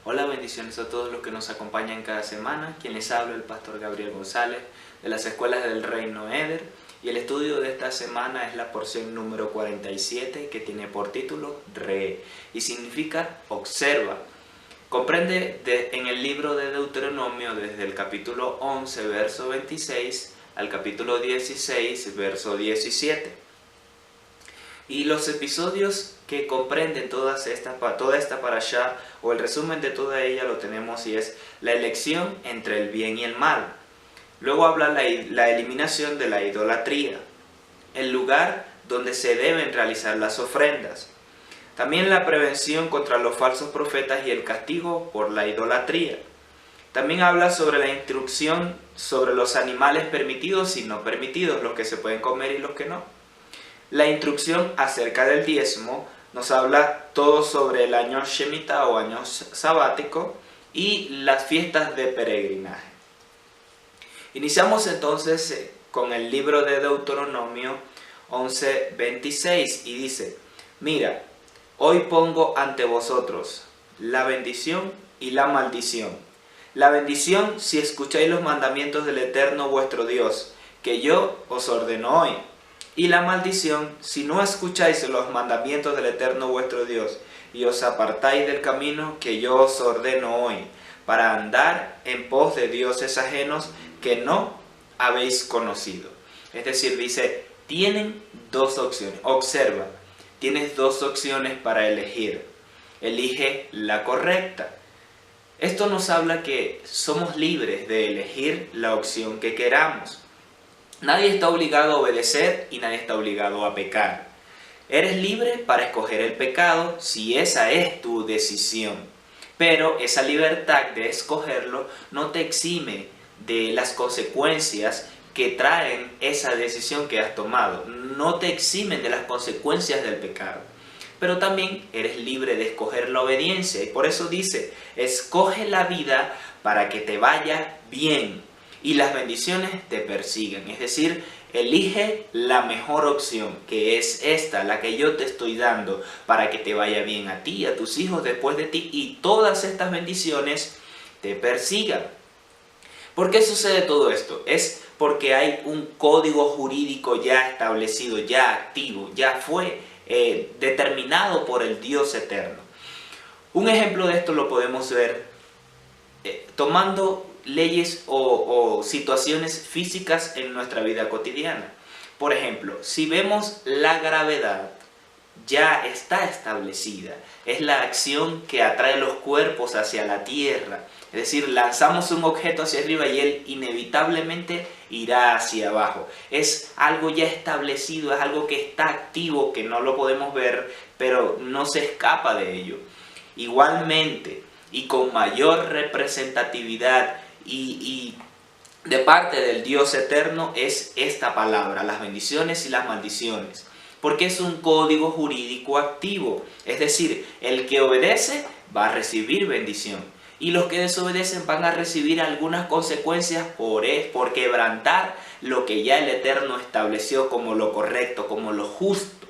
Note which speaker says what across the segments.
Speaker 1: Hola, bendiciones a todos los que nos acompañan cada semana. Quien les habla, el pastor Gabriel González, de las Escuelas del Reino Eder. Y el estudio de esta semana es la porción número 47, que tiene por título Re, y significa observa. Comprende en el libro de Deuteronomio desde el capítulo 11, verso 26, al capítulo 16, verso 17. Y los episodios que comprenden toda esta parashá, o el resumen de toda ella, lo tenemos, y es la elección entre el bien y el mal. Luego habla la eliminación de la idolatría, el lugar donde se deben realizar las ofrendas. También la prevención contra los falsos profetas y el castigo por la idolatría. También habla sobre la instrucción sobre los animales permitidos y no permitidos, los que se pueden comer y los que no. La instrucción acerca del diezmo nos habla todo sobre el año Shemitah o año sabático y las fiestas de peregrinaje. Iniciamos entonces con el libro de Deuteronomio 11:26 y dice: Mira, hoy pongo ante vosotros la bendición y la maldición. La bendición si escucháis los mandamientos del Eterno vuestro Dios, que yo os ordeno hoy. Y la maldición si no escucháis los mandamientos del Eterno vuestro Dios, y os apartáis del camino que yo os ordeno hoy, para andar en pos de dioses ajenos que no habéis conocido. Es decir, dice, tienen dos opciones. Observa, tienes dos opciones para elegir. Elige la correcta. Esto nos habla que somos libres de elegir la opción que queramos. Nadie está obligado a obedecer y nadie está obligado a pecar. Eres libre para escoger el pecado si esa es tu decisión. Pero esa libertad de escogerlo no te exime de las consecuencias que traen esa decisión que has tomado. No te eximen de las consecuencias del pecado. Pero también eres libre de escoger la obediencia. Y por eso dice, escoge la vida para que te vaya bien y las bendiciones te persigan. Es decir, elige la mejor opción, que es esta, la que yo te estoy dando, para que te vaya bien a ti, a tus hijos después de ti, y todas estas bendiciones te persigan. ¿Por qué sucede todo esto? Es porque hay un código jurídico ya establecido, ya activo, ya fue determinado por el Dios eterno. Un ejemplo de esto lo podemos ver tomando leyes o situaciones físicas en nuestra vida cotidiana. Por ejemplo, si vemos la gravedad, ya está establecida. Es la acción que atrae los cuerpos hacia la tierra. Es decir, lanzamos un objeto hacia arriba y él inevitablemente irá hacia abajo. Es algo ya establecido, es algo que está activo, que no lo podemos ver, pero no se escapa de ello. Igualmente, y con mayor representatividad y de parte del Dios eterno, es esta palabra, las bendiciones y las maldiciones. Porque es un código jurídico activo. Es decir, el que obedece va a recibir bendición. Y los que desobedecen van a recibir algunas consecuencias por quebrantar lo que ya el Eterno estableció como lo correcto, como lo justo.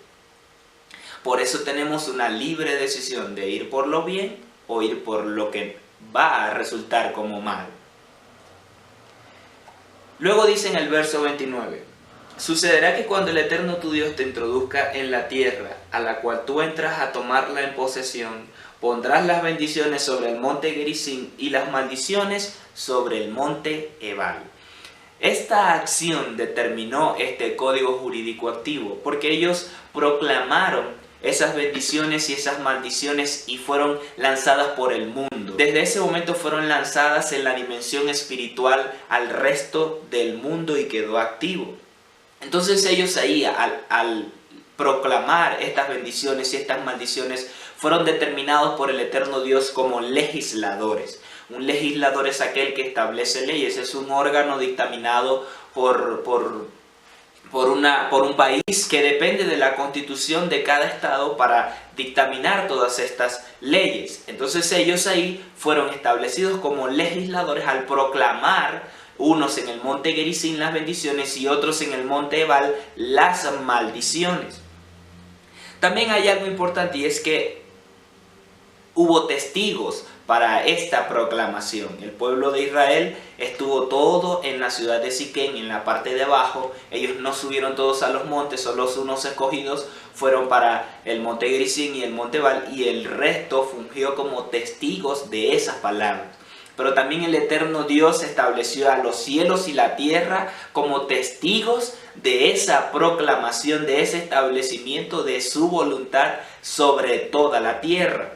Speaker 1: Por eso tenemos una libre decisión de ir por lo bien o ir por lo que va a resultar como mal. Luego dice en el verso 29, sucederá que cuando el Eterno tu Dios te introduzca en la tierra, a la cual tú entras a tomarla en posesión, pondrás las bendiciones sobre el monte Gerizim y las maldiciones sobre el monte Ebal. Esta acción determinó este código jurídico activo, porque ellos proclamaron esas bendiciones y esas maldiciones y fueron lanzadas por el mundo. Desde ese momento fueron lanzadas en la dimensión espiritual al resto del mundo y quedó activo. Entonces ellos ahí, al proclamar estas bendiciones y estas maldiciones, fueron determinados por el eterno Dios como legisladores. Un legislador es aquel que establece leyes, es un órgano dictaminado por un país que depende de la constitución de cada estado para dictaminar todas estas leyes. Entonces ellos ahí fueron establecidos como legisladores al proclamar, unos en el monte Gerizim las bendiciones y otros en el monte Ebal las maldiciones. También hay algo importante, y es que hubo testigos para esta proclamación. El pueblo de Israel estuvo todo en la ciudad de Siquén, en la parte de abajo. Ellos no subieron todos a los montes, solo unos escogidos fueron para el monte Gerizim y el monte Ebal, y el resto fungió como testigos de esas palabras. Pero también el eterno Dios estableció a los cielos y la tierra como testigos de esa proclamación, de ese establecimiento de su voluntad sobre toda la tierra.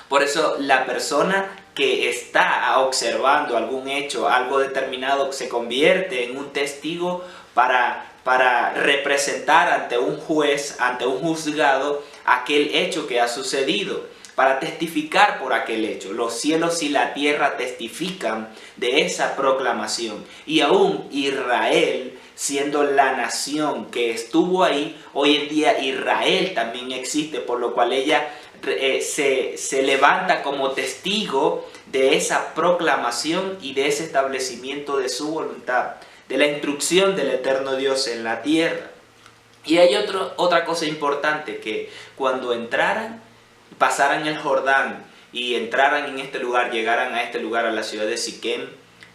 Speaker 1: Por eso la persona que está observando algún hecho, algo determinado, se convierte en un testigo para representar ante un juez, ante un juzgado, aquel hecho que ha sucedido, para testificar por aquel hecho. Los cielos y la tierra testifican de esa proclamación. Y aún Israel, siendo la nación que estuvo ahí, hoy en día Israel también existe, por lo cual ella se levanta como testigo de esa proclamación y de ese establecimiento de su voluntad, de la instrucción del eterno Dios en la tierra. Y hay otra cosa importante, que cuando pasaran el Jordán y entraran en este lugar, llegaran a este lugar, a la ciudad de Siquem,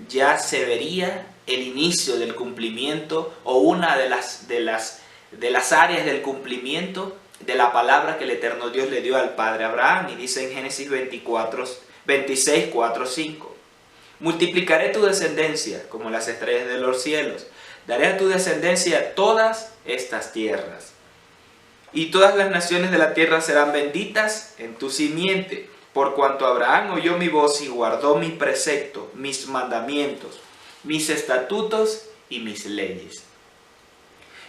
Speaker 1: ya se vería el inicio del cumplimiento, o una de las áreas del cumplimiento de la palabra que el eterno Dios le dio al padre Abraham. Y dice en Génesis 26, 4, 5. Multiplicaré tu descendencia como las estrellas de los cielos. Daré a tu descendencia todas estas tierras. Y todas las naciones de la tierra serán benditas en tu simiente, por cuanto Abraham oyó mi voz y guardó mi precepto, mis mandamientos, mis estatutos y mis leyes.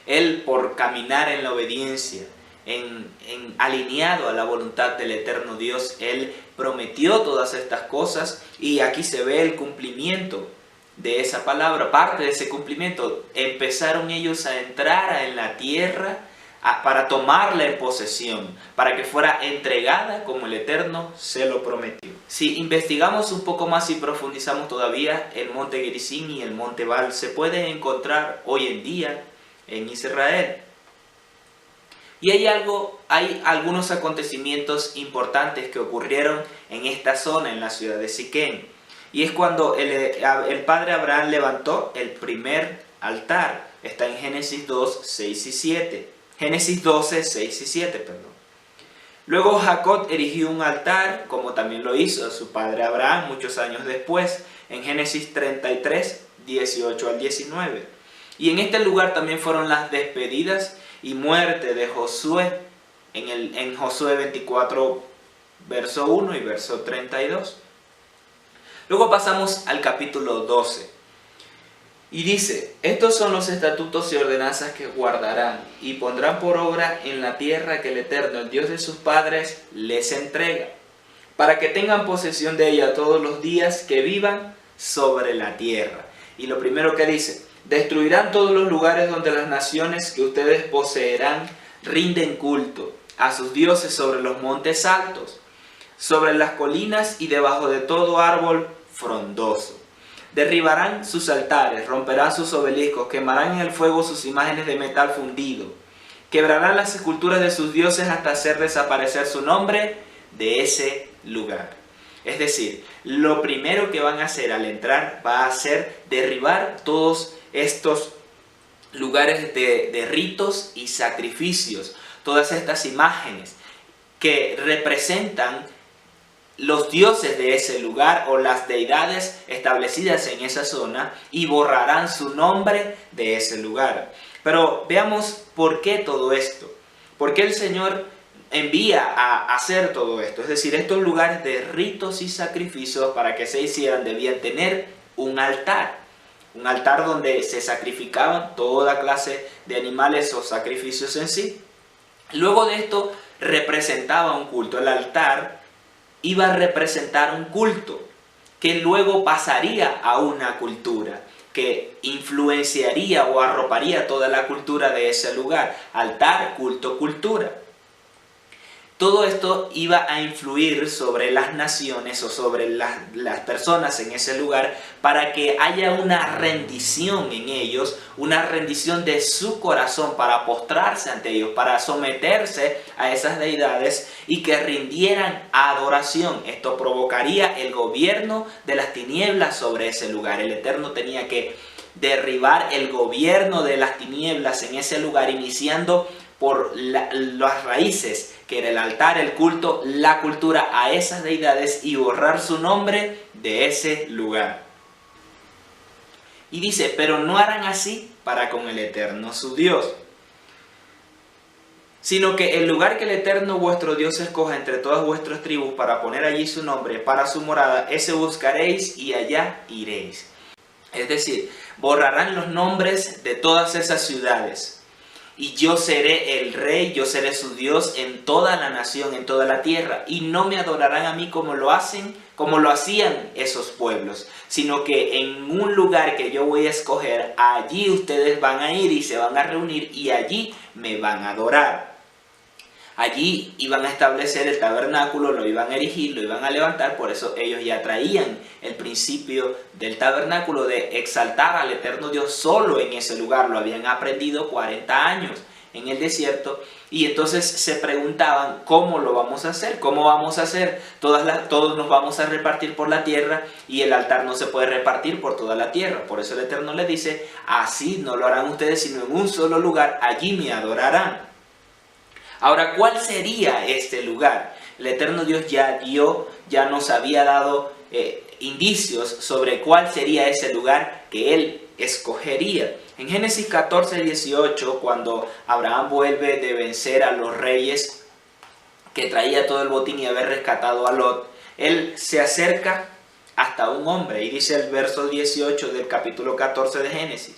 Speaker 1: Él, por caminar en la obediencia, alineado a la voluntad del eterno Dios, Él prometió todas estas cosas, y aquí se ve el cumplimiento de esa palabra. Parte de ese cumplimiento, empezaron ellos a entrar en la tierra para tomarla en posesión, para que fuera entregada como el Eterno se lo prometió. Si investigamos un poco más y profundizamos todavía, el monte Gerizim y el monte Ebal se pueden encontrar hoy en día en Israel. Y hay algunos acontecimientos importantes que ocurrieron en esta zona, en la ciudad de Siquén. Y es cuando el padre Abraham levantó el primer altar. Está en Génesis 2, 6 y 7. Génesis 12, 6 y 7, perdón. Luego Jacob erigió un altar, como también lo hizo su padre Abraham muchos años después, en Génesis 33, 18 al 19. Y en este lugar también fueron las despedidas y muerte de Josué, en Josué 24, verso 1 y verso 32. Luego pasamos al capítulo 12. Y dice: estos son los estatutos y ordenanzas que guardarán y pondrán por obra en la tierra que el Eterno, el Dios de sus padres, les entrega, para que tengan posesión de ella todos los días que vivan sobre la tierra. Y lo primero que dice: destruirán todos los lugares donde las naciones que ustedes poseerán rinden culto a sus dioses sobre los montes altos, sobre las colinas y debajo de todo árbol frondoso. Derribarán sus altares, romperán sus obeliscos, quemarán en el fuego sus imágenes de metal fundido, quebrarán las esculturas de sus dioses hasta hacer desaparecer su nombre de ese lugar. Es decir, lo primero que van a hacer al entrar va a ser derribar todos estos lugares de ritos y sacrificios, todas estas imágenes que representan los dioses de ese lugar o las deidades establecidas en esa zona, y borrarán su nombre de ese lugar. Pero veamos por qué todo esto. ¿Por qué el Señor envía a hacer todo esto? Es decir, estos lugares de ritos y sacrificios, para que se hicieran, debían tener un altar. Un altar donde se sacrificaban toda clase de animales o sacrificios en sí. Luego de esto representaba un culto. El altar iba a representar un culto que luego pasaría a una cultura, que influenciaría o arroparía toda la cultura de ese lugar. Altar, culto, cultura. Todo esto iba a influir sobre las naciones o sobre las personas en ese lugar para que haya una rendición en ellos, una rendición de su corazón para postrarse ante ellos, para someterse a esas deidades y que rindieran adoración. Esto provocaría el gobierno de las tinieblas sobre ese lugar. El Eterno tenía que derribar el gobierno de las tinieblas en ese lugar, iniciando por las raíces, que era el altar, el culto, la cultura a esas deidades, y borrar su nombre de ese lugar. Y dice, pero no harán así para con el Eterno su Dios, sino que el lugar que el Eterno vuestro Dios escoja entre todas vuestras tribus para poner allí su nombre, para su morada, ese buscaréis y allá iréis. Es decir, borrarán los nombres de todas esas ciudades. Y yo seré el rey, yo seré su Dios en toda la nación, en toda la tierra. Y no me adorarán a mí como lo hacían esos pueblos, sino que en un lugar que yo voy a escoger, allí ustedes van a ir y se van a reunir y allí me van a adorar. Allí iban a establecer el tabernáculo, lo iban a erigir, lo iban a levantar. Por eso ellos ya traían el principio del tabernáculo, de exaltar al Eterno Dios solo en ese lugar. Lo habían aprendido 40 años en el desierto. Y entonces se preguntaban, ¿cómo lo vamos a hacer? ¿Cómo vamos a hacer? Todos nos vamos a repartir por la tierra y el altar no se puede repartir por toda la tierra. Por eso el Eterno les dice, así no lo harán ustedes, sino en un solo lugar, allí me adorarán. Ahora, ¿cuál sería este lugar? El Eterno Dios ya nos había dado indicios sobre cuál sería ese lugar que Él escogería. En Génesis 14:18, cuando Abraham vuelve de vencer a los reyes que traía todo el botín y haber rescatado a Lot, él se acerca hasta un hombre y dice el verso 18 del capítulo 14 de Génesis: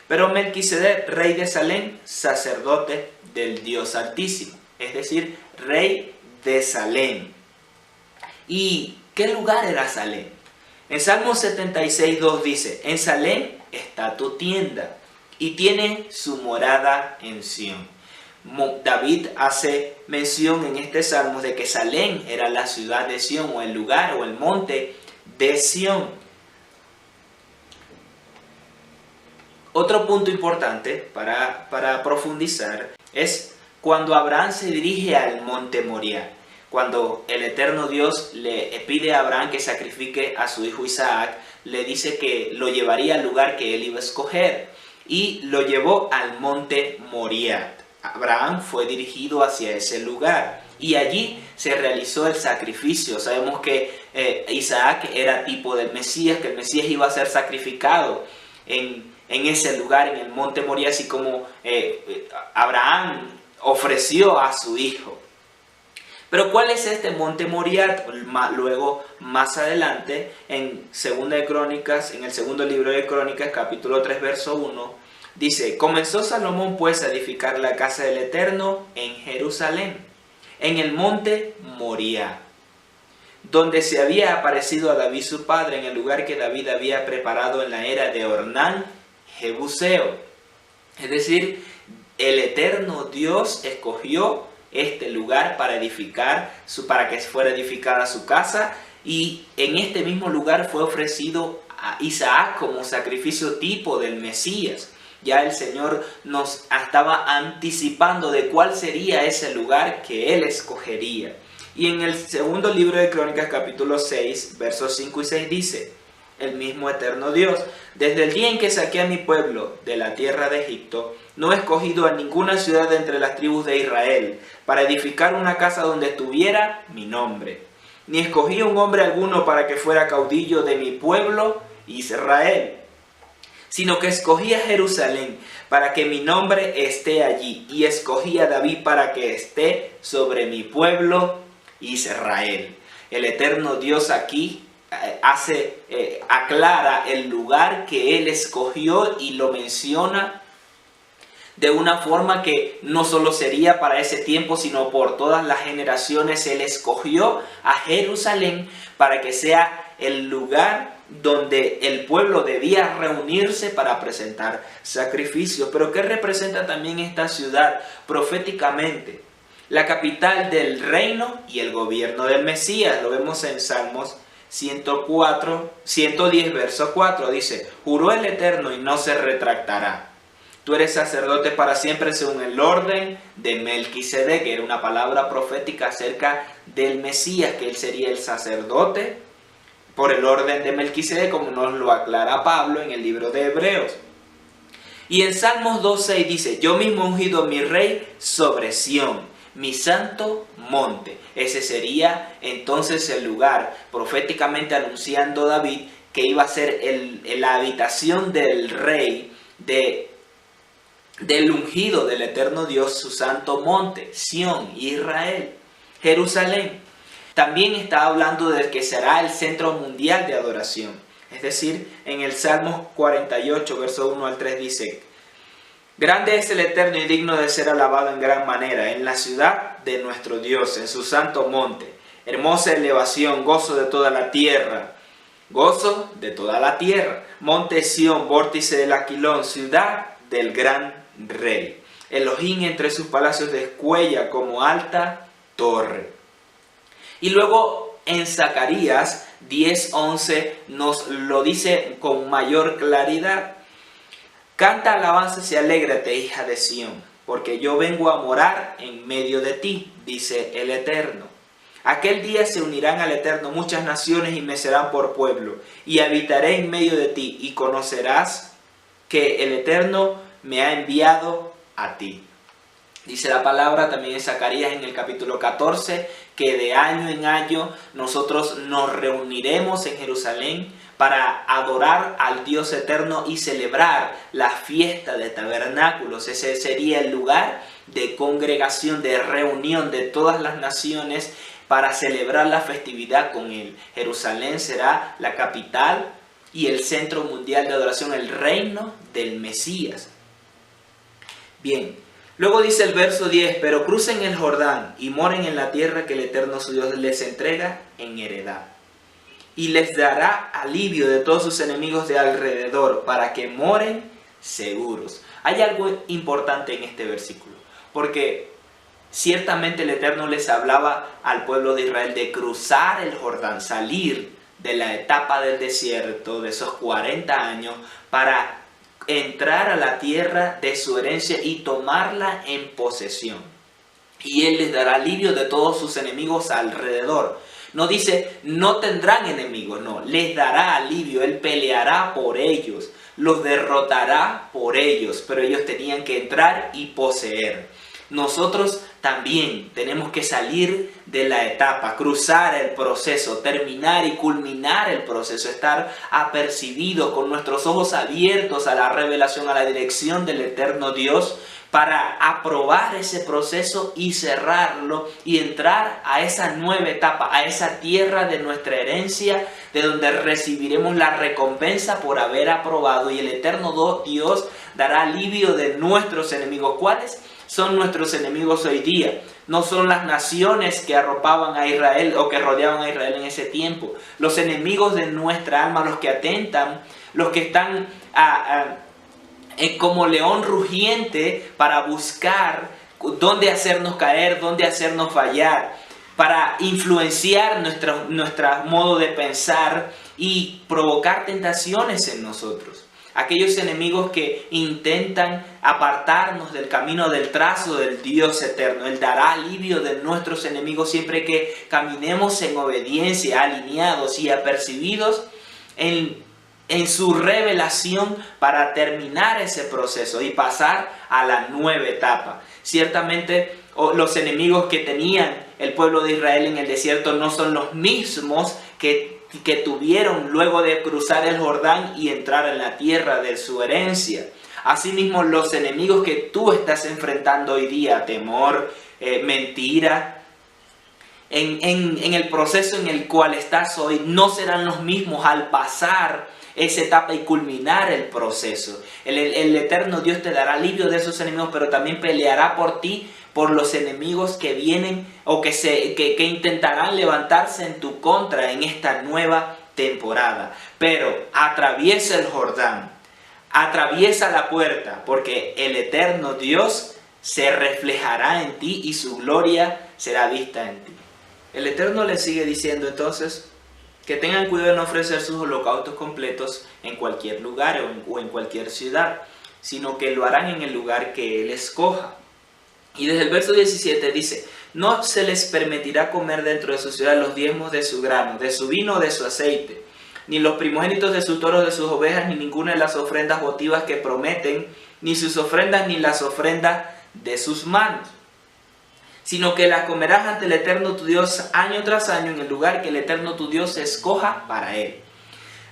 Speaker 1: pero Melquisedec, rey de Salem, sacerdote del Dios Altísimo, es decir, rey de Salem. ¿Y qué lugar era Salem? En Salmo 76:2 dice, en Salem está tu tienda y tiene su morada en Sión. David hace mención en este salmo de que Salem era la ciudad de Sión, o el lugar o el monte de Sión. Otro punto importante para profundizar es cuando Abraham se dirige al monte Moriah. Cuando el Eterno Dios le pide a Abraham que sacrifique a su hijo Isaac, le dice que lo llevaría al lugar que él iba a escoger, y lo llevó al monte Moriah. Abraham fue dirigido hacia ese lugar y allí se realizó el sacrificio. Sabemos que Isaac era tipo del Mesías, que el Mesías iba a ser sacrificado en ese lugar, en el monte Moriah, así como Abraham ofreció a su hijo. Pero ¿cuál es este monte Moriah? Luego, más adelante, en el segundo libro de Crónicas, capítulo 3, verso 1, dice: comenzó Salomón pues a edificar la casa del Eterno en Jerusalén, en el monte Moriah, donde se había aparecido a David su padre, en el lugar que David había preparado en la era de Ornán Jebuseo. Es decir, el Eterno Dios escogió este lugar para que fuera edificada su casa, y en este mismo lugar fue ofrecido a Isaac como sacrificio tipo del Mesías. Ya el Señor nos estaba anticipando de cuál sería ese lugar que Él escogería. Y en el segundo libro de Crónicas, capítulo 6, versos 5 y 6 dice: el mismo Eterno Dios, desde el día en que saqué a mi pueblo de la tierra de Egipto, no he escogido a ninguna ciudad de entre las tribus de Israel para edificar una casa donde estuviera mi nombre, ni escogí un hombre alguno para que fuera caudillo de mi pueblo Israel, sino que escogí a Jerusalén para que mi nombre esté allí, y escogí a David para que esté sobre mi pueblo Israel. El Eterno Dios aquí aclara el lugar que Él escogió y lo menciona de una forma que no solo sería para ese tiempo, sino por todas las generaciones. Él escogió a Jerusalén para que sea el lugar donde el pueblo debía reunirse para presentar sacrificios. Pero ¿qué representa también esta ciudad proféticamente? la capital del reino y el gobierno del Mesías. Lo vemos en Salmos 110, verso 4. Dice, juró el Eterno y no se retractará. Tú eres sacerdote para siempre según el orden de Melquisedec, que era una palabra profética acerca del Mesías, que él sería el sacerdote por el orden de Melquisedec, como nos lo aclara Pablo en el libro de Hebreos. Y en Salmos 2:6 dice, yo mismo he ungido a mi rey sobre Sión, mi santo monte. Ese sería entonces el lugar, proféticamente anunciando David que iba a ser la habitación del rey, del ungido del eterno Dios, su santo monte, Sión, Israel, Jerusalén. También está hablando del que será el centro mundial de adoración. Es decir, en el Salmo 48, verso 1 al 3 dice, grande es el Eterno y digno de ser alabado en gran manera, en la ciudad de nuestro Dios, en su santo monte. Hermosa elevación, gozo de toda la tierra. Gozo de toda la tierra. Monte Sión, vórtice del Aquilón, ciudad del gran rey. Elohim entre sus palacios descuella como alta torre. Y luego en Zacarías 10:11 nos lo dice con mayor claridad. Canta alabanzas y alégrate, hija de Sión, porque yo vengo a morar en medio de ti, dice el Eterno. Aquel día se unirán al Eterno muchas naciones y me serán por pueblo, y habitaré en medio de ti, y conocerás que el Eterno me ha enviado a ti. Dice la palabra también en Zacarías en el capítulo 14, que de año en año nosotros nos reuniremos en Jerusalén para adorar al Dios eterno y celebrar la fiesta de tabernáculos. Ese sería el lugar de congregación, de reunión de todas las naciones para celebrar la festividad con Él. Jerusalén será la capital y el centro mundial de adoración, el reino del Mesías. Bien, luego dice el verso 10, pero crucen el Jordán y moren en la tierra que el eterno su Dios les entrega en heredad. Y les dará alivio de todos sus enemigos de alrededor, para que moren seguros. Hay algo importante en este versículo, porque ciertamente el Eterno les hablaba al pueblo de Israel de cruzar el Jordán, salir de la etapa del desierto, de esos 40 años, para entrar a la tierra de su herencia y tomarla en posesión. Y Él les dará alivio de todos sus enemigos alrededor. No dice, no tendrán enemigos, no, les dará alivio, Él peleará por ellos, los derrotará por ellos, pero ellos tenían que entrar y poseer. Nosotros también tenemos que salir de la etapa, cruzar el proceso, terminar y culminar el proceso, estar apercibidos con nuestros ojos abiertos a la revelación, a la dirección del eterno Dios, para aprobar ese proceso y cerrarlo y entrar a esa nueva etapa, a esa tierra de nuestra herencia, de donde recibiremos la recompensa por haber aprobado, y el eterno Dios dará alivio de nuestros enemigos. ¿Cuáles son nuestros enemigos hoy día? No son las naciones que arropaban a Israel o que rodeaban a Israel en ese tiempo. Los enemigos de nuestra alma, los que atentan, los que están como león rugiente para buscar dónde hacernos caer, dónde hacernos fallar, para influenciar nuestro modo de pensar y provocar tentaciones en nosotros. Aquellos enemigos que intentan apartarnos del camino del trazo del Dios eterno. Él dará alivio de nuestros enemigos siempre que caminemos en obediencia, alineados y apercibidos en su revelación para terminar ese proceso y pasar a la nueva etapa. Ciertamente los enemigos que tenían el pueblo de Israel en el desierto no son los mismos que tuvieron luego de cruzar el Jordán y entrar en la tierra de su herencia. Asimismo, los enemigos que tú estás enfrentando hoy día, temor, mentira, en el proceso en el cual estás hoy, no serán los mismos al pasar esa etapa y culminar el proceso. El eterno Dios te dará alivio de esos enemigos, pero también peleará por ti, por los enemigos que vienen o que intentarán levantarse en tu contra en esta nueva temporada. Pero atraviesa el Jordán, atraviesa la puerta, porque el eterno Dios se reflejará en ti y su gloria será vista en ti. El Eterno le sigue diciendo entonces que tengan cuidado de no ofrecer sus holocaustos completos en cualquier lugar o en cualquier ciudad, sino que lo harán en el lugar que Él escoja. Y desde el verso 17 dice: no se les permitirá comer dentro de su ciudad los diezmos de su grano, de su vino o de su aceite, ni los primogénitos de sus toros, de sus ovejas, ni ninguna de las ofrendas votivas que prometen, ni sus ofrendas, ni las ofrendas de sus manos, sino que las comerás ante el Eterno tu Dios año tras año en el lugar que el Eterno tu Dios escoja para Él.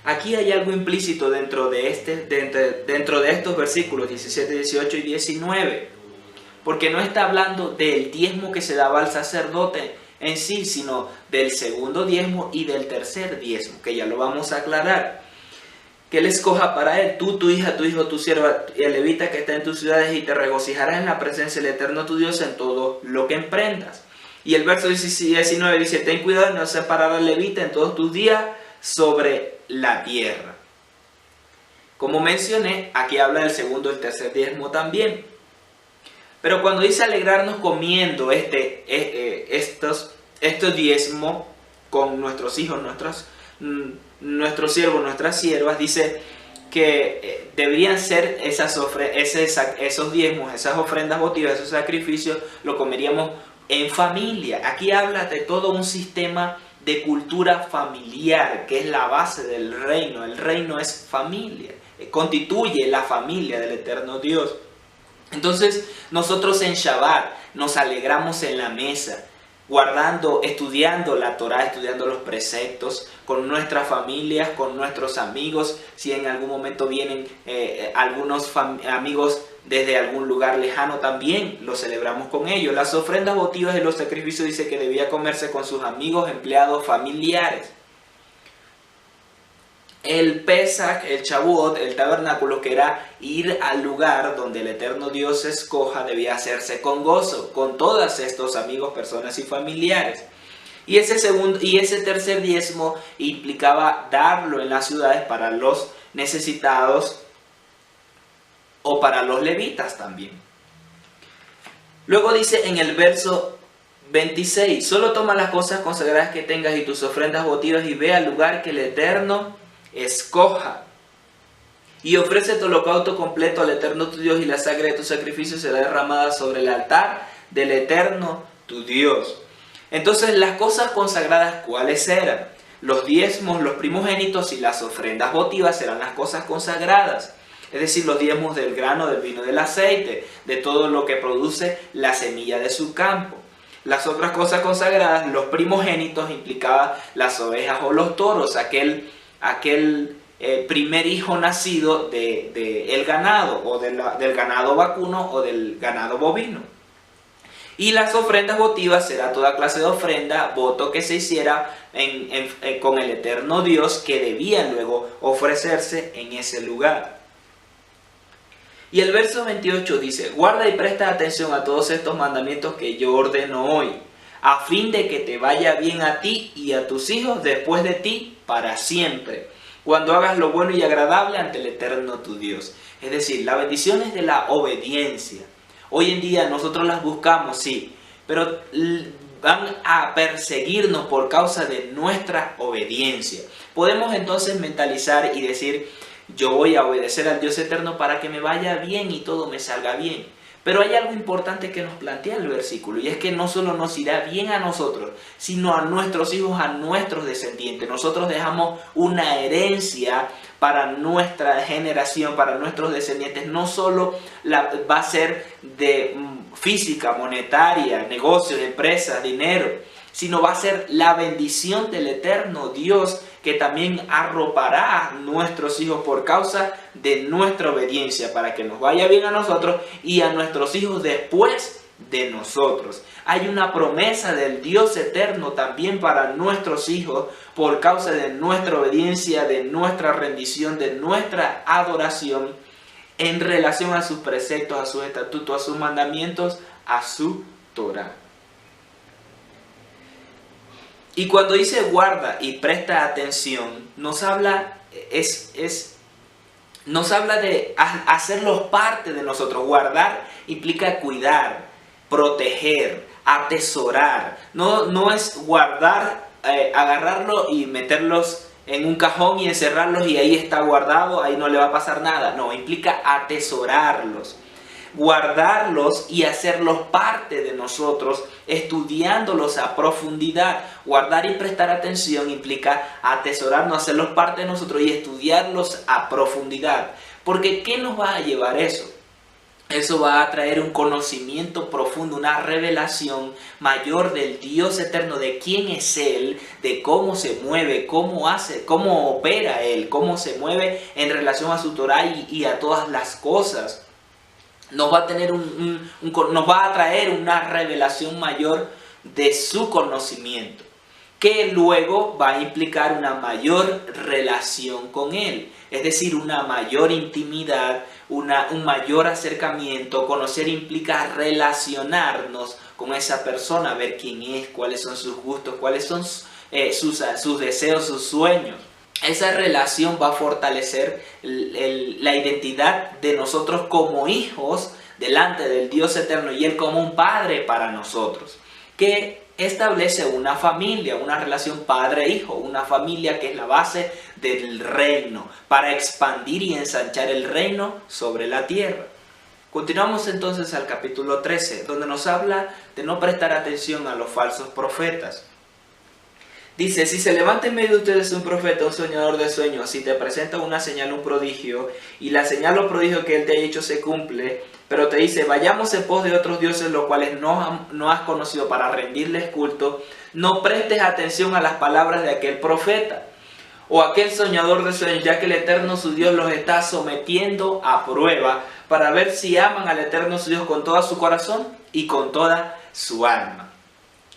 Speaker 1: Aquí hay algo implícito dentro de estos versículos 17, 18 y 19, porque no está hablando del diezmo que se daba al sacerdote en sí, sino del segundo diezmo y del tercer diezmo, que ya lo vamos a aclarar. Que Él escoja para Él, tú, tu hija, tu hijo, tu sierva, el levita que está en tus ciudades, y te regocijarás en la presencia del Eterno tu Dios en todo lo que emprendas. Y el verso 19 dice: ten cuidado de no separar al levita en todos tus días sobre la tierra. Como mencioné, aquí habla del segundo y el tercer diezmo también. Pero cuando dice alegrarnos comiendo estos diezmos con nuestros hijos, nuestros siervos, nuestras siervas, dice que deberían ser esos diezmos, esas ofrendas votivas, esos sacrificios, lo comeríamos en familia. Aquí habla de todo un sistema de cultura familiar, que es la base del reino. El reino es familia, constituye la familia del Eterno Dios. Entonces nosotros en Shabbat nos alegramos en la mesa, estudiando la Torah, estudiando los preceptos, con nuestras familias, con nuestros amigos. Si en algún momento vienen algunos amigos desde algún lugar lejano, también lo celebramos con ellos. Las ofrendas votivas y los sacrificios dice que debía comerse con sus amigos, empleados, familiares. El Pesach, el Shavuot, el tabernáculo, que era ir al lugar donde el Eterno Dios escoja, debía hacerse con gozo, con todos estos amigos, personas y familiares. Y ese tercer diezmo implicaba darlo en las ciudades para los necesitados o para los levitas también. Luego dice en el verso 26: solo toma las cosas consagradas que tengas y tus ofrendas votivas y ve al lugar que el Eterno escoja, y ofrece tu holocausto completo al Eterno tu Dios, y la sangre de tu sacrificio será derramada sobre el altar del Eterno tu Dios. Entonces, las cosas consagradas, ¿cuáles eran? Los diezmos, los primogénitos y las ofrendas votivas eran las cosas consagradas. Es decir, los diezmos del grano, del vino, del aceite, de todo lo que produce la semilla de su campo. Las otras cosas consagradas, los primogénitos, implicaban las ovejas o los toros, aquel primer hijo nacido del ganado, o del ganado vacuno o del ganado bovino. Y las ofrendas votivas será toda clase de ofrenda, voto que se hiciera con el Eterno Dios, que debía luego ofrecerse en ese lugar. Y el verso 28 dice: guarda y presta atención a todos estos mandamientos que yo ordeno hoy, a fin de que te vaya bien a ti y a tus hijos después de ti para siempre, cuando hagas lo bueno y agradable ante el Eterno tu Dios. Es decir, la bendición es de la obediencia. Hoy en día nosotros las buscamos, sí, pero van a perseguirnos por causa de nuestra obediencia. Podemos entonces mentalizar y decir: yo voy a obedecer al Dios eterno para que me vaya bien y todo me salga bien. Pero hay algo importante que nos plantea el versículo, y es que no solo nos irá bien a nosotros, sino a nuestros hijos, a nuestros descendientes. Nosotros dejamos una herencia para nuestra generación, para nuestros descendientes. No solo va a ser de física, monetaria, negocios, empresas, dinero, sino va a ser la bendición del Eterno Dios, que también arropará a nuestros hijos por causa de nuestra obediencia, para que nos vaya bien a nosotros y a nuestros hijos después de nosotros. Hay una promesa del Dios eterno también para nuestros hijos por causa de nuestra obediencia, de nuestra rendición, de nuestra adoración en relación a sus preceptos, a sus estatutos, a sus mandamientos, a su Torah. Y cuando dice guarda y presta atención, nos habla, es nos habla de hacerlos parte de nosotros. Guardar implica cuidar, proteger, atesorar. No es guardar, agarrarlo y meterlos en un cajón y encerrarlos y ahí está guardado, ahí no le va a pasar nada. No, implica atesorarlos, guardarlos y hacerlos parte de nosotros, estudiándolos a profundidad. Guardar y prestar atención implica atesorarnos, hacerlos parte de nosotros y estudiarlos a profundidad. Porque ¿qué nos va a llevar eso? Eso va a traer un conocimiento profundo, una revelación mayor del Dios eterno, de quién es Él, de cómo se mueve, cómo hace, cómo opera Él, cómo se mueve en relación a su Torah y a todas las cosas. Nos va a tener nos va a traer una revelación mayor de su conocimiento, que luego va a implicar una mayor relación con Él, es decir, una mayor intimidad, un mayor acercamiento. Conocer implica relacionarnos con esa persona, ver quién es, cuáles son sus gustos, cuáles son sus deseos, sus sueños. Esa relación va a fortalecer la identidad de nosotros como hijos delante del Dios eterno y Él como un padre para nosotros, que establece una familia, una relación padre-hijo, una familia que es la base del reino para expandir y ensanchar el reino sobre la tierra. Continuamos entonces al capítulo 13, donde nos habla de no prestar atención a los falsos profetas. Dice: si se levanta en medio de ustedes un profeta, un soñador de sueños, si te presenta una señal, un prodigio, y la señal o prodigio que él te ha hecho se cumple, pero te dice: vayamos en pos de otros dioses, los cuales no has conocido, para rendirles culto, no prestes atención a las palabras de aquel profeta o aquel soñador de sueños, ya que el Eterno su Dios los está sometiendo a prueba para ver si aman al Eterno su Dios con todo su corazón y con toda su alma.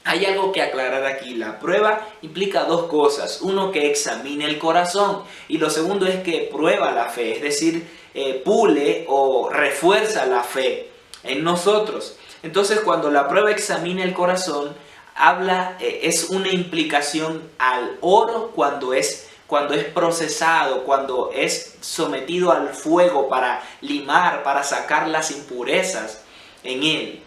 Speaker 1: Hay algo que aclarar aquí. La prueba implica dos cosas. Uno, que examine el corazón, y lo segundo es que prueba la fe, es decir, pule o refuerza la fe en nosotros. Entonces, cuando la prueba examina el corazón, es una implicación al oro cuando es procesado, cuando es sometido al fuego para limar, para sacar las impurezas en él.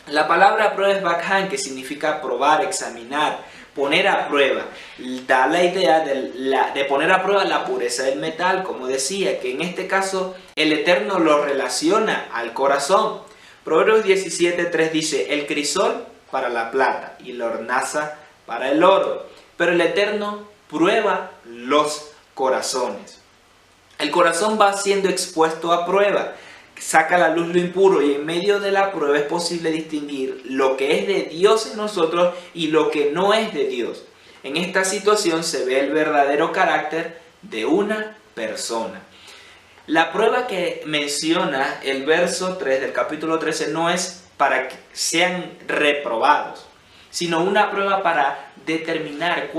Speaker 1: La palabra prueba es bakhan, que significa probar, examinar, poner a prueba. Da la idea de poner a prueba la pureza del metal, como decía, que en este caso el Eterno lo relaciona al corazón. Proverbios 17:3 dice: el crisol para la plata y la hornaza para el oro, pero el Eterno prueba los corazones. El corazón va siendo expuesto a prueba. Saca a la luz lo impuro, y en medio de la prueba es posible distinguir lo que es de Dios en nosotros y lo que no es de Dios. En esta situación se ve el verdadero carácter de una persona. La prueba que menciona el verso 3 del capítulo 13 no es para que sean reprobados, sino una prueba para determinar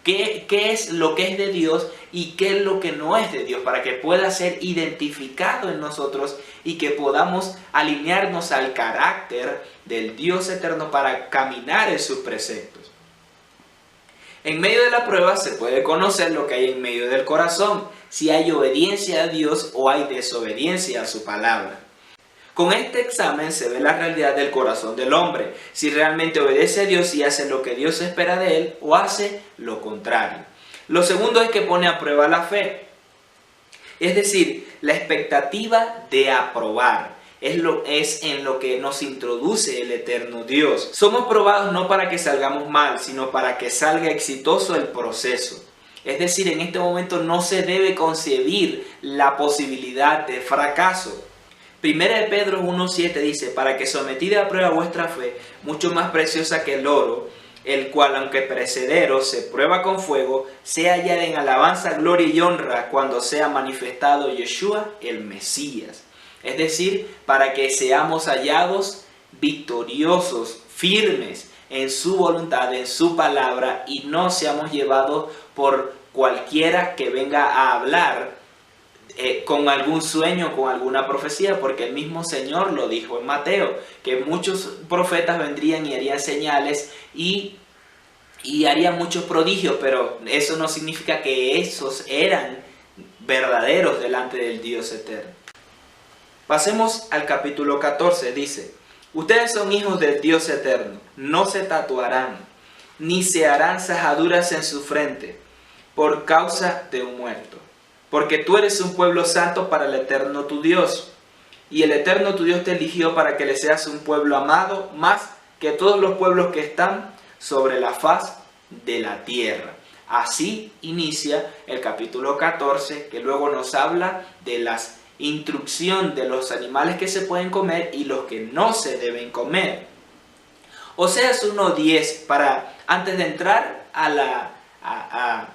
Speaker 1: qué es lo que es de Dios y qué es lo que no es de Dios, para que pueda ser identificado en nosotros y que podamos alinearnos al carácter del Dios eterno para caminar en sus preceptos. En medio de la prueba se puede conocer lo que hay en medio del corazón, si hay obediencia a Dios o hay desobediencia a su palabra. Con este examen se ve la realidad del corazón del hombre, si realmente obedece a Dios y hace lo que Dios espera de él o hace lo contrario. Lo segundo es que pone a prueba la fe, es decir, la expectativa de aprobar. Es en lo que nos introduce el eterno Dios. Somos probados no para que salgamos mal, sino para que salga exitoso el proceso. Es decir, en este momento no se debe concebir la posibilidad de fracaso. Primera de Pedro 1:7 dice: para que sometida a prueba vuestra fe, mucho más preciosa que el oro, el cual, aunque perecedero, se prueba con fuego, sea hallada en alabanza, gloria y honra cuando sea manifestado Yeshua el Mesías. Es decir, para que seamos hallados victoriosos, firmes en su voluntad, en su palabra, y no seamos llevados por cualquiera que venga a hablar con algún sueño, con alguna profecía, porque el mismo Señor lo dijo en Mateo, que muchos profetas vendrían y harían señales y harían muchos prodigios, pero eso no significa que esos eran verdaderos delante del Dios eterno. Pasemos al capítulo 14, dice: ustedes son hijos del Dios eterno, no se tatuarán, ni se harán sajaduras en su frente, por causa de un muerto. Porque tú eres un pueblo santo para el eterno tu Dios, y el eterno tu Dios te eligió para que le seas un pueblo amado, más que todos los pueblos que están sobre la faz de la tierra. Así inicia el capítulo 14, que luego nos habla de las instrucción de los animales que se pueden comer y los que no se deben comer. Oseas 1:10, antes de entrar a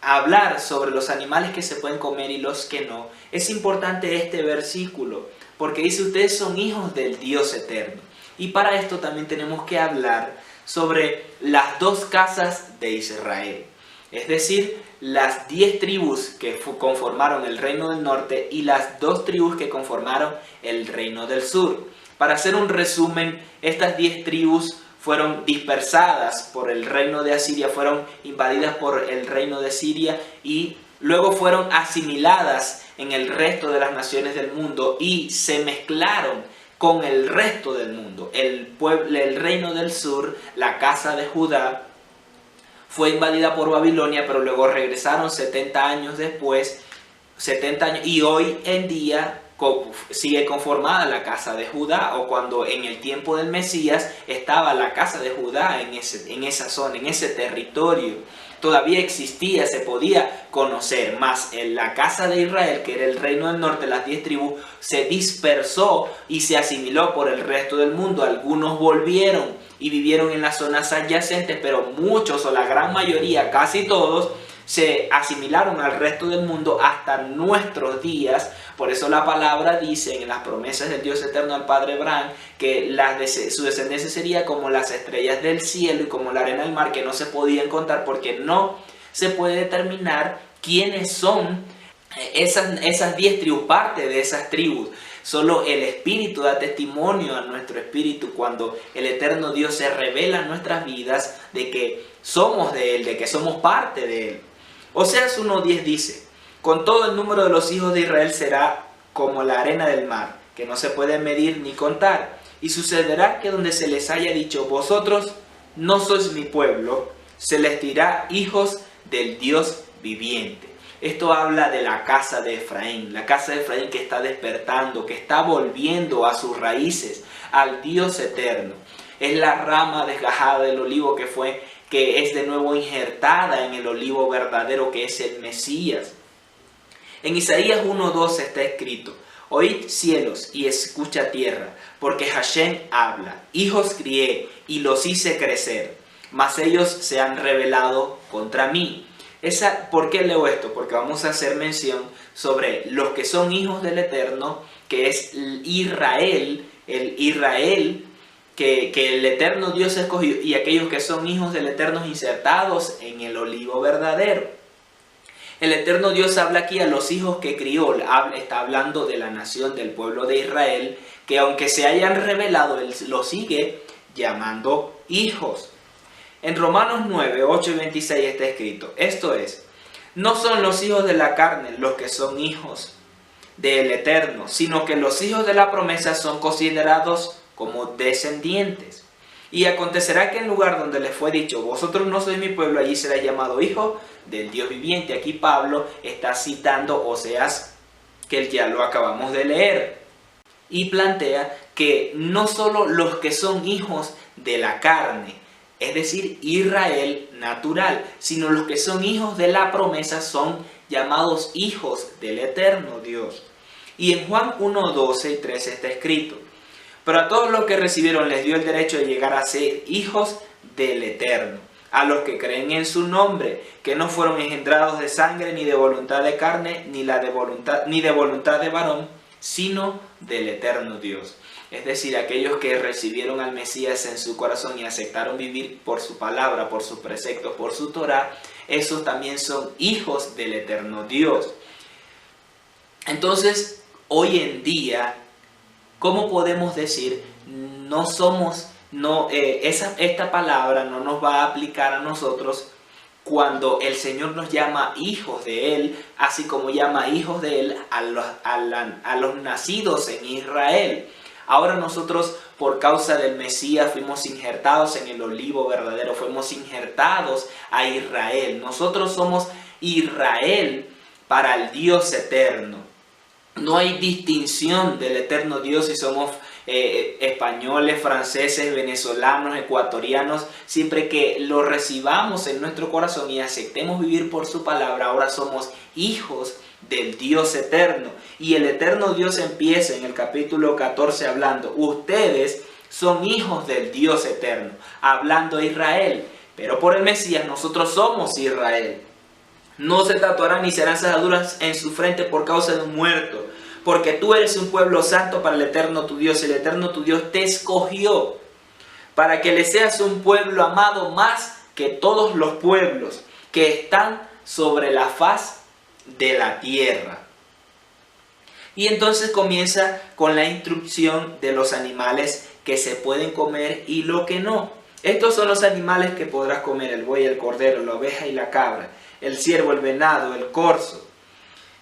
Speaker 1: hablar sobre los animales que se pueden comer y los que no, es importante este versículo, porque dice: ustedes son hijos del Dios eterno. Y para esto también tenemos que hablar sobre las dos casas de Israel, es decir, las 10 tribus que conformaron el reino del norte y las 2 tribus que conformaron el reino del sur. Para hacer un resumen, estas 10 tribus fueron dispersadas por el reino de Asiria, fueron invadidas por el reino de Siria y luego fueron asimiladas en el resto de las naciones del mundo y se mezclaron con el resto del mundo. El reino del sur, la casa de Judá, fue invadida por Babilonia, pero luego regresaron 70 años después, 70 años, y hoy en día sigue conformada la casa de Judá, o cuando en el tiempo del Mesías estaba la casa de Judá en esa zona, en ese territorio. Todavía existía, se podía conocer, más en la casa de Israel, que era el reino del norte, las 10 tribus, se dispersó y se asimiló por el resto del mundo. Algunos volvieron y vivieron en las zonas adyacentes, pero muchos o la gran mayoría, casi todos, se asimilaron al resto del mundo hasta nuestros días. Por eso la palabra dice en las promesas del Dios eterno al Padre Abraham que su descendencia sería como las estrellas del cielo y como la arena del mar, que no se podían contar porque no se puede determinar quiénes son esas 10 tribus, parte de esas tribus. Solo el Espíritu da testimonio a nuestro espíritu cuando el eterno Dios se revela en nuestras vidas de que somos de Él, de que somos parte de Él. Oseas 1:10 dice: con todo el número de los hijos de Israel será como la arena del mar, que no se puede medir ni contar. Y sucederá que donde se les haya dicho: vosotros no sois mi pueblo, se les dirá: hijos del Dios viviente. Esto habla de la casa de Efraín, la casa de Efraín que está despertando, que está volviendo a sus raíces, al Dios eterno. Es la rama desgajada del olivo que es de nuevo injertada en el olivo verdadero, que es el Mesías. En Isaías 1:12 está escrito: oíd cielos y escucha tierra, porque Hashem habla. Hijos crié y los hice crecer, mas ellos se han rebelado contra mí. ¿Por qué leo esto? Porque vamos a hacer mención sobre los que son hijos del Eterno, que es Israel, que el Eterno Dios escogió, y aquellos que son hijos del Eterno insertados en el olivo verdadero. El Eterno Dios habla aquí a los hijos que crió, está hablando de la nación, del pueblo de Israel, que aunque se hayan rebelado, Él los sigue llamando hijos. En Romanos 9, 8 y 26 está escrito: esto es, no son los hijos de la carne los que son hijos del Eterno, sino que los hijos de la promesa son considerados como descendientes. Y acontecerá que en lugar donde les fue dicho: vosotros no sois mi pueblo, allí será llamado hijo del Dios viviente. Aquí Pablo está citando Oseas, que ya lo acabamos de leer, y plantea que no solo los que son hijos de la carne, es decir, Israel natural, sino los que son hijos de la promesa son llamados hijos del eterno Dios. Y en Juan 1, 12 y 13 está escrito: pero a todos los que recibieron les dio el derecho de llegar a ser hijos del Eterno, a los que creen en su nombre, que no fueron engendrados de sangre, ni de voluntad de carne, ni de voluntad de varón, sino del eterno Dios. Es decir, aquellos que recibieron al Mesías en su corazón y aceptaron vivir por su palabra, por sus preceptos, por su Torah, esos también son hijos del eterno Dios. Entonces, hoy en día, ¿cómo podemos decir esta palabra no nos va a aplicar a nosotros cuando el Señor nos llama hijos de Él, así como llama hijos de Él a los nacidos en Israel. Ahora nosotros, por causa del Mesías, fuimos injertados en el olivo verdadero, fuimos injertados a Israel. Nosotros somos Israel para el Dios eterno. No hay distinción del eterno Dios si somos españoles, franceses, venezolanos, ecuatorianos. Siempre que lo recibamos en nuestro corazón y aceptemos vivir por su palabra, ahora somos hijos del Dios eterno. Y el eterno Dios empieza en el capítulo 14 hablando: ustedes son hijos del Dios eterno, hablando a Israel. Pero por el Mesías nosotros somos Israel. No se tatuarán ni serán cejaduras en su frente por causa de un muerto, porque tú eres un pueblo santo para el eterno tu Dios. El eterno tu Dios te escogió para que le seas un pueblo amado más que todos los pueblos que están sobre la faz de la tierra. Y entonces comienza con la instrucción de los animales que se pueden comer y lo que no. Estos son los animales que podrás comer: el buey, el cordero, la oveja y la cabra, el ciervo, el venado, el corzo,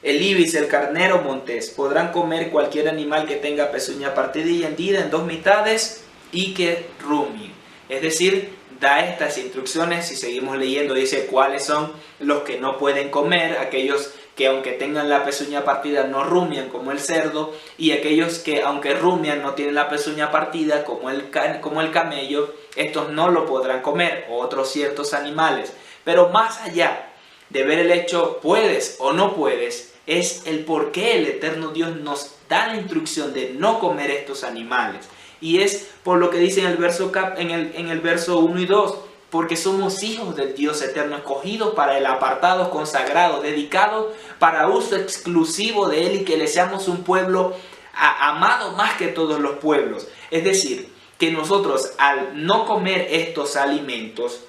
Speaker 1: el ibis, el carnero montés. Podrán comer cualquier animal que tenga pezuña partida y hendida en dos mitades y que rumie. Es decir, da estas instrucciones. Si seguimos leyendo, dice cuáles son los que no pueden comer: aquellos que aunque tengan la pezuña partida no rumian, como el cerdo, y aquellos que aunque rumian no tienen la pezuña partida, como el camello. Estos no lo podrán comer, otros ciertos animales. Pero más allá de ver el hecho puedes o no puedes, es el por qué el eterno Dios nos da la instrucción de no comer estos animales. Y es por lo que dice en el verso 1 y 2. Porque somos hijos del Dios eterno, escogidos para el apartado, consagrado, dedicado para uso exclusivo de Él, y que le seamos un pueblo amado más que todos los pueblos. Es decir, que nosotros al no comer estos alimentos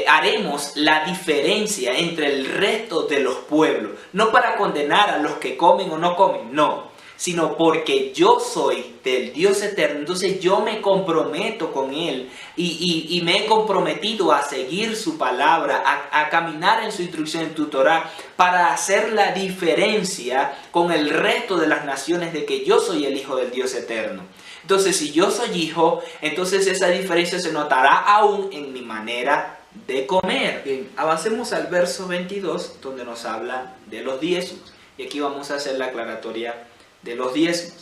Speaker 1: haremos la diferencia entre el resto de los pueblos. No para condenar a los que comen o no comen, no. Sino porque yo soy del Dios eterno, entonces yo me comprometo con Él y me he comprometido a seguir su palabra, a caminar en su instrucción en tu Torah, para hacer la diferencia con el resto de las naciones de que yo soy el Hijo del Dios eterno. Entonces, si yo soy hijo, entonces esa diferencia se notará aún en mi manera de comer. Bien, avancemos al verso 22, donde nos habla de los diezmos. Y aquí vamos a hacer la aclaratoria de los diezmos.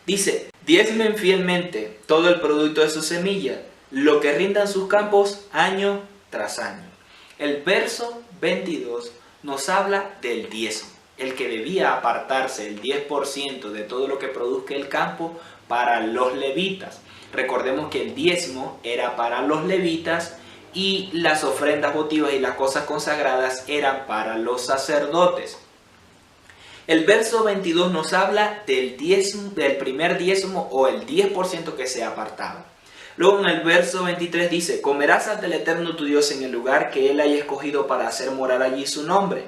Speaker 1: Dice: diezmen fielmente todo el producto de su semilla, lo que rindan sus campos año tras año. El verso 22 nos habla del diezmo, el que debía apartarse el 10% de todo lo que produzca el campo para los levitas. Recordemos que el diezmo era para los levitas y las ofrendas votivas y las cosas consagradas eran para los sacerdotes. El verso 22 nos habla del primer diezmo, o el 10% que se apartaba. Luego en el verso 23 dice: comerás ante el eterno tu Dios en el lugar que Él haya escogido para hacer morar allí su nombre.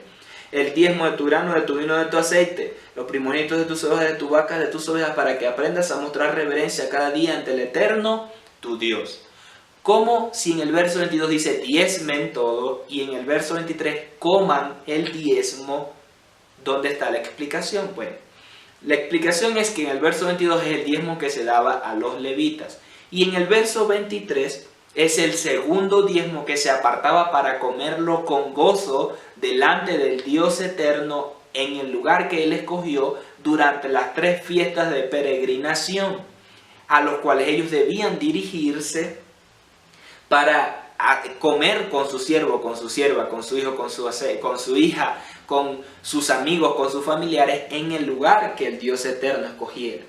Speaker 1: El diezmo de tu grano, de tu vino, de tu aceite, los primogénitos de tus ovejas, de tu vaca, de tus ovejas, para que aprendas a mostrar reverencia cada día ante el eterno tu Dios. Como si en el verso 22 dice diezmen todo y en el verso 23 coman el diezmo, ¿dónde está la explicación? Bueno, la explicación es que en el verso 22 es el diezmo que se daba a los levitas, y en el verso 23 es el segundo diezmo que se apartaba para comerlo con gozo delante del Dios eterno en el lugar que Él escogió durante las 3 fiestas de peregrinación, a los cuales ellos debían dirigirse para comer con su siervo, con su sierva, con su hijo, con su hija, con sus amigos, con sus familiares, en el lugar que el Dios eterno escogiera.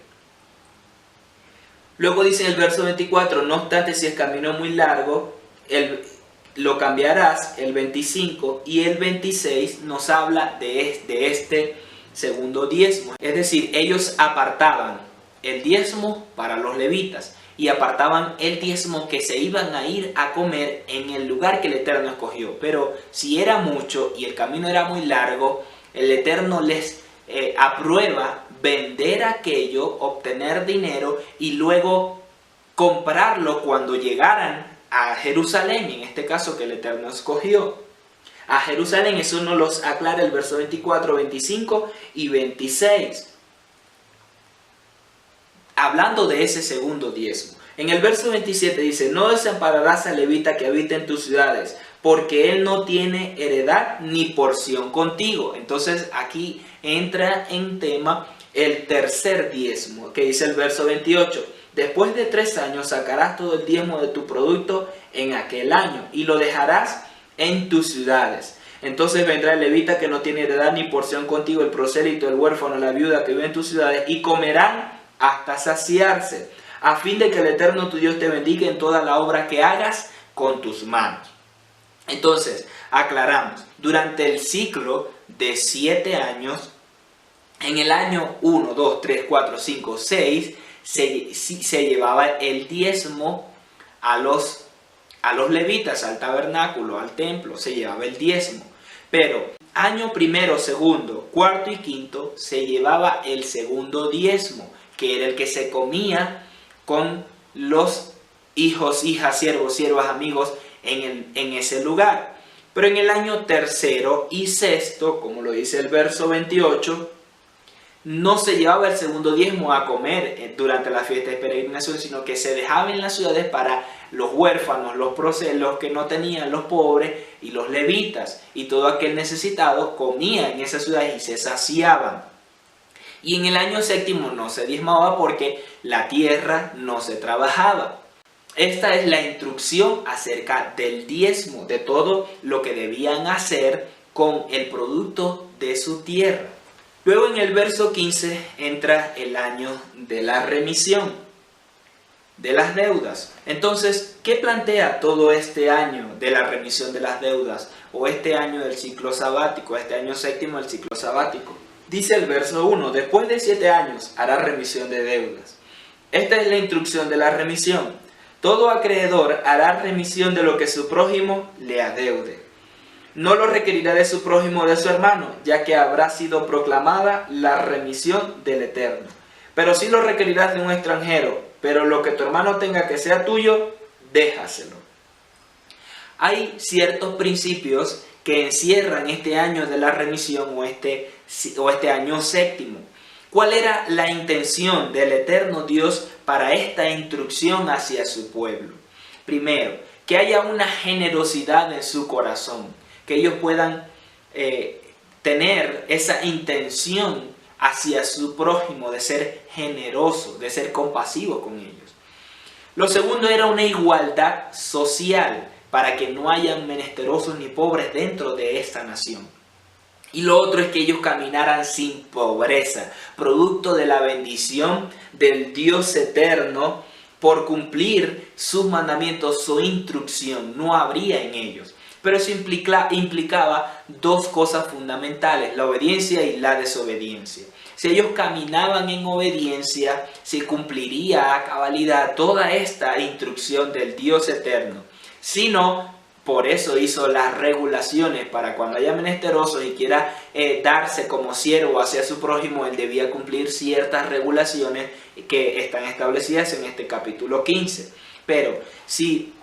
Speaker 1: Luego dice en el verso 24: no obstante, si es camino muy largo, lo cambiarás. El 25 y el 26 nos habla de este segundo diezmo. Es decir, ellos apartaban el diezmo para los levitas y apartaban el diezmo que se iban a ir a comer en el lugar que el Eterno escogió. Pero si era mucho y el camino era muy largo, el Eterno les aprueba vender aquello, obtener dinero y luego comprarlo cuando llegaran a Jerusalén, en este caso que el Eterno escogió. A Jerusalén, eso nos los aclara el verso 24, 25 y 26. Hablando de ese segundo diezmo. En el verso 27 dice: no desampararás al levita que habita en tus ciudades, porque él no tiene heredad ni porción contigo. Entonces aquí entra en tema el tercer diezmo, que dice el verso 28. Después de 3 años sacarás todo el diezmo de tu producto en aquel año y lo dejarás en tus ciudades. Entonces vendrá el levita que no tiene heredad ni porción contigo, el prosélito, el huérfano, la viuda que vive en tus ciudades, y comerán hasta saciarse, a fin de que el Eterno tu Dios te bendiga en toda la obra que hagas con tus manos. Entonces, aclaramos, durante el ciclo de 7 años, en el año 1, 2, 3, 4, 5, 6, se llevaba el diezmo a los levitas, al tabernáculo, al templo, se llevaba el diezmo. Pero año primero, segundo, cuarto y quinto se llevaba el segundo diezmo, que era el que se comía con los hijos, hijas, siervos, siervas, amigos en ese lugar. Pero en el año tercero y sexto, como lo dice el verso 28, no se llevaba el segundo diezmo a comer durante la fiesta de peregrinación, sino que se dejaba en las ciudades para los huérfanos, los que no tenían, los pobres y los levitas. Y todo aquel necesitado comía en esas ciudades y se saciaban. Y en el año séptimo no se diezmaba porque la tierra no se trabajaba. Esta es la instrucción acerca del diezmo, de todo lo que debían hacer con el producto de su tierra. Luego en el verso 15 entra el año de la remisión de las deudas. Entonces, ¿qué plantea todo este año de la remisión de las deudas? O este año del ciclo sabático, este año séptimo del ciclo sabático. Dice el verso 1, después de 7 años hará remisión de deudas. Esta es la instrucción de la remisión. Todo acreedor hará remisión de lo que su prójimo le adeude. No lo requerirá de su prójimo o de su hermano, ya que habrá sido proclamada la remisión del Eterno. Pero sí lo requerirás de un extranjero, pero lo que tu hermano tenga que sea tuyo, déjaselo. Hay ciertos principios que encierran este año de la remisión o este año séptimo. ¿Cuál era la intención del Eterno Dios para esta instrucción hacia su pueblo? Primero, que haya una generosidad en su corazón, que ellos puedan tener esa intención hacia su prójimo de ser generoso, de ser compasivo con ellos. Lo segundo era una igualdad social, para que no hayan menesterosos ni pobres dentro de esta nación. Y lo otro es que ellos caminaran sin pobreza, producto de la bendición del Dios eterno por cumplir sus mandamientos, su instrucción. No habría en ellos. Pero eso implicaba 2 cosas fundamentales, la obediencia y la desobediencia. Si ellos caminaban en obediencia, se cumpliría a cabalidad toda esta instrucción del Dios eterno. Si no, por eso hizo las regulaciones para cuando haya menesterosos y quiera darse como siervo hacia su prójimo, él debía cumplir ciertas regulaciones que están establecidas en este capítulo 15. Pero si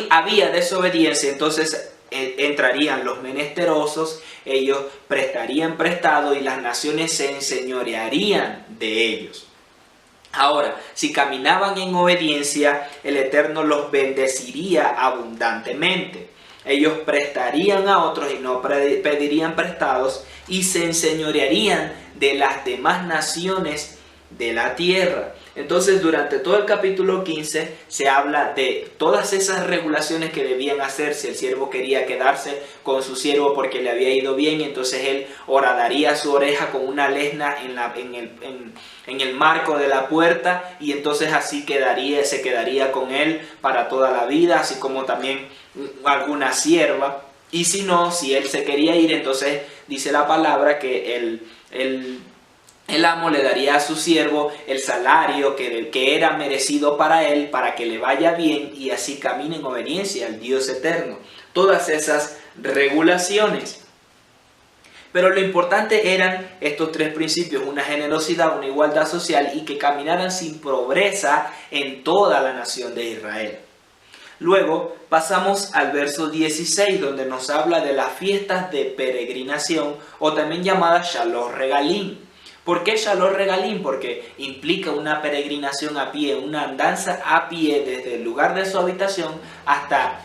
Speaker 1: había desobediencia, entonces entrarían los menesterosos, ellos prestarían prestado y las naciones se enseñorearían de ellos. Ahora, si caminaban en obediencia, el Eterno los bendeciría abundantemente. Ellos prestarían a otros y no pedirían prestados y se enseñorearían de las demás naciones de la tierra. Entonces, durante todo el capítulo 15 se habla de todas esas regulaciones que debían hacer. Si el siervo quería quedarse con su siervo porque le había ido bien, entonces él horadaría su oreja con una lesna en el marco de la puerta, y entonces así se quedaría con él para toda la vida, así como también alguna sierva. Y si no, si él se quería ir, entonces dice la palabra que el amo le daría a su siervo el salario que era merecido para él, para que le vaya bien y así camine en obediencia al Dios eterno. Todas esas regulaciones. Pero lo importante eran estos 3 principios: una generosidad, una igualdad social y que caminaran sin pobreza en toda la nación de Israel. Luego pasamos al verso 16, donde nos habla de las fiestas de peregrinación, o también llamadas Shalot Regalim. ¿Por qué Shalot Regalim? Porque implica una peregrinación a pie, una andanza a pie desde el lugar de su habitación hasta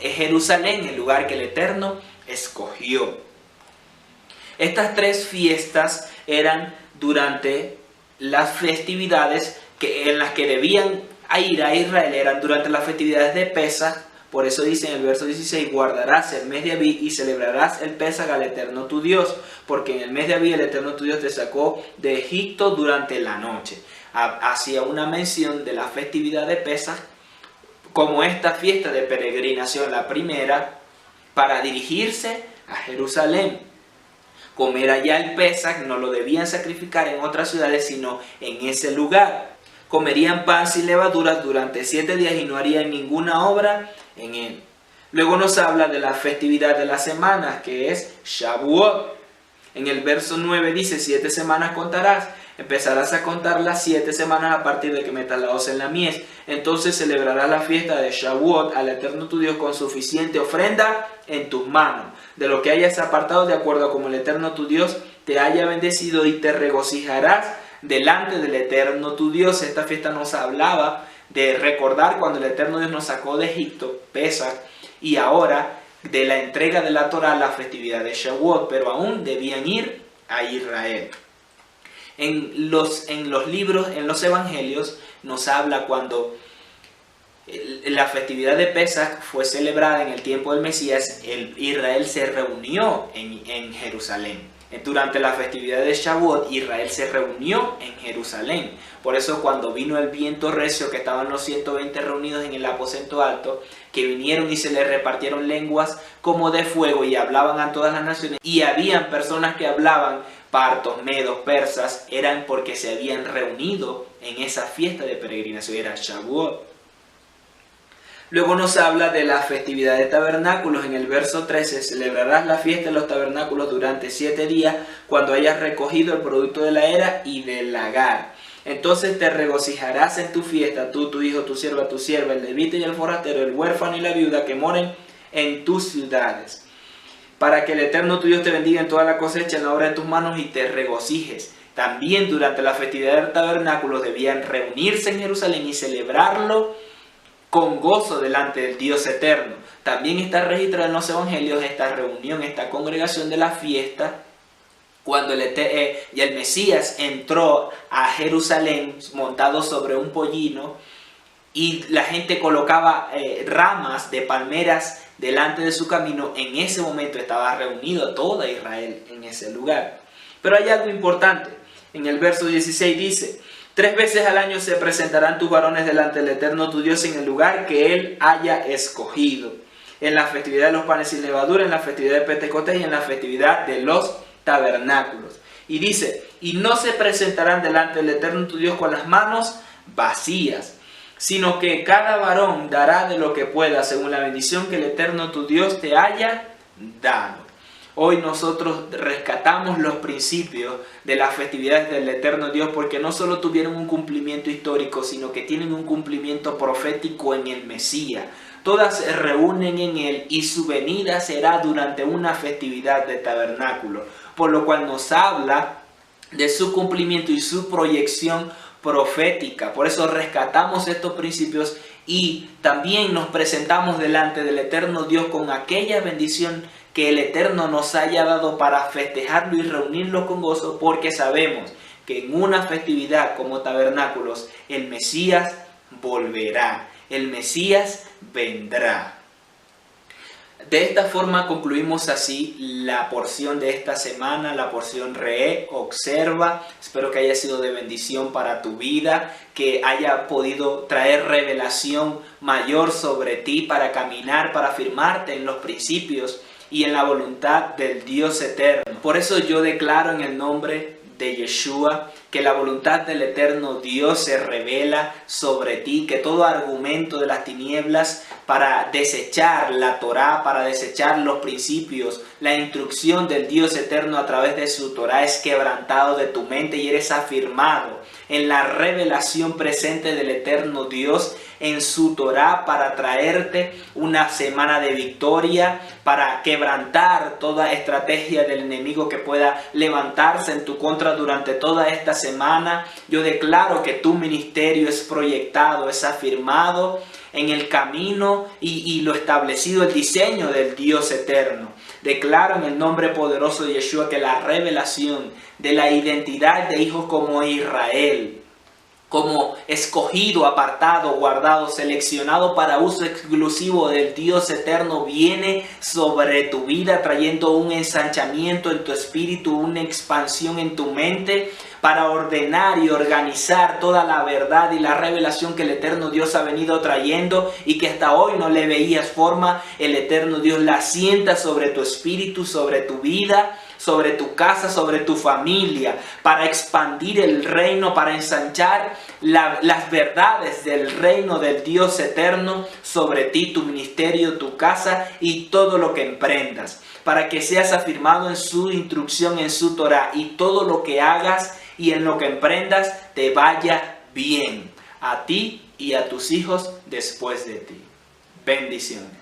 Speaker 1: Jerusalén, el lugar que el Eterno escogió. Estas tres fiestas eran durante las festividades en las que debían ir a Israel, eran durante las festividades de Pesaj. Por eso dice en el verso 16, guardarás el mes de Abib y celebrarás el Pesaj al Eterno tu Dios, porque en el mes de Abib el Eterno tu Dios te sacó de Egipto durante la noche. Hacía una mención de la festividad de Pesaj como esta fiesta de peregrinación, la primera, para dirigirse a Jerusalén. Comer allá el Pesaj, no lo debían sacrificar en otras ciudades, sino en ese lugar. Comerían pan sin levaduras durante 7 días y no harían ninguna obra en él. Luego nos habla de la festividad de las semanas, que es Shavuot. En el verso 9 dice, 7 semanas contarás. Empezarás a contar las 7 semanas a partir de que metas la hoz en la mies. Entonces celebrarás la fiesta de Shavuot al Eterno tu Dios con suficiente ofrenda en tus manos, de lo que hayas apartado de acuerdo a como el Eterno tu Dios te haya bendecido, y te regocijarás delante del Eterno tu Dios. Esta fiesta nos hablaba de recordar cuando el Eterno Dios nos sacó de Egipto, Pesaj, y ahora de la entrega de la Torá, la festividad de Shavuot, pero aún debían ir a Israel. En los libros, en los evangelios, nos habla cuando la festividad de Pesaj fue celebrada en el tiempo del Mesías, Israel se reunió en Jerusalén. Durante la festividad de Shavuot, Israel se reunió en Jerusalén. Por eso cuando vino el viento recio, que estaban los 120 reunidos en el aposento alto, que vinieron y se les repartieron lenguas como de fuego y hablaban a todas las naciones. Y habían personas que hablaban partos, medos, persas, eran porque se habían reunido en esa fiesta de peregrinación, era Shavuot. Luego nos habla de la festividad de tabernáculos. En el verso 13, celebrarás la fiesta de los tabernáculos durante 7 días, cuando hayas recogido el producto de la era y del lagar. Entonces te regocijarás en tu fiesta, tú, tu hijo, tu sierva, el levita y el forastero, el huérfano y la viuda que moren en tus ciudades, para que el Eterno tu Dios te bendiga en toda la cosecha, en la obra de tus manos, y te regocijes. También durante la festividad de tabernáculos debían reunirse en Jerusalén y celebrarlo con gozo delante del Dios eterno. También está registrada en los evangelios esta reunión, esta congregación de la fiesta, cuando el Mesías entró a Jerusalén montado sobre un pollino, y la gente colocaba ramas de palmeras delante de su camino. En ese momento estaba reunido toda Israel en ese lugar. Pero hay algo importante. En el verso 16 dice, 3 veces al año se presentarán tus varones delante del Eterno tu Dios en el lugar que Él haya escogido. En la festividad de los panes sin levadura, en la festividad de Pentecostés y en la festividad de los tabernáculos. Y dice, y no se presentarán delante del Eterno tu Dios con las manos vacías, sino que cada varón dará de lo que pueda según la bendición que el Eterno tu Dios te haya dado. Hoy nosotros rescatamos los principios de las festividades del Eterno Dios, porque no solo tuvieron un cumplimiento histórico, sino que tienen un cumplimiento profético en el Mesías. Todas se reúnen en Él y su venida será durante una festividad de tabernáculo, por lo cual nos habla de su cumplimiento y su proyección profética. Por eso rescatamos estos principios y también nos presentamos delante del Eterno Dios con aquella bendición que el Eterno nos haya dado para festejarlo y reunirlo con gozo, porque sabemos que en una festividad como tabernáculos el Mesías volverá, el Mesías vendrá. De esta forma concluimos así la porción de esta semana, la porción Re, observa. Espero que haya sido de bendición para tu vida, que haya podido traer revelación mayor sobre ti para caminar, para afirmarte en los principios y en la voluntad del Dios eterno. Por eso yo declaro en el nombre de Yeshua que la voluntad del eterno Dios se revela sobre ti, que todo argumento de las tinieblas para desechar la Torá, para desechar los principios, la instrucción del Dios eterno a través de su Torá, es quebrantado de tu mente y eres afirmado en la revelación presente del eterno Dios en su Torá para traerte una semana de victoria, para quebrantar toda estrategia del enemigo que pueda levantarse en tu contra durante toda esta semana. Yo declaro que tu ministerio es proyectado, es afirmado en el camino y lo establecido, el diseño del Dios eterno. Declaro en el nombre poderoso de Yeshua que la revelación de la identidad de hijos como Israel, como escogido, apartado, guardado, seleccionado para uso exclusivo del Dios eterno, viene sobre tu vida trayendo un ensanchamiento en tu espíritu, una expansión en tu mente para ordenar y organizar toda la verdad y la revelación que el eterno Dios ha venido trayendo y que hasta hoy no le veías forma. El eterno Dios la sienta sobre tu espíritu, sobre tu vida, sobre tu casa, sobre tu familia, para expandir el reino, para ensanchar las verdades del reino del Dios eterno sobre ti, tu ministerio, tu casa y todo lo que emprendas, para que seas afirmado en su instrucción, en su Torá, y todo lo que hagas y en lo que emprendas te vaya bien, a ti y a tus hijos después de ti. Bendiciones.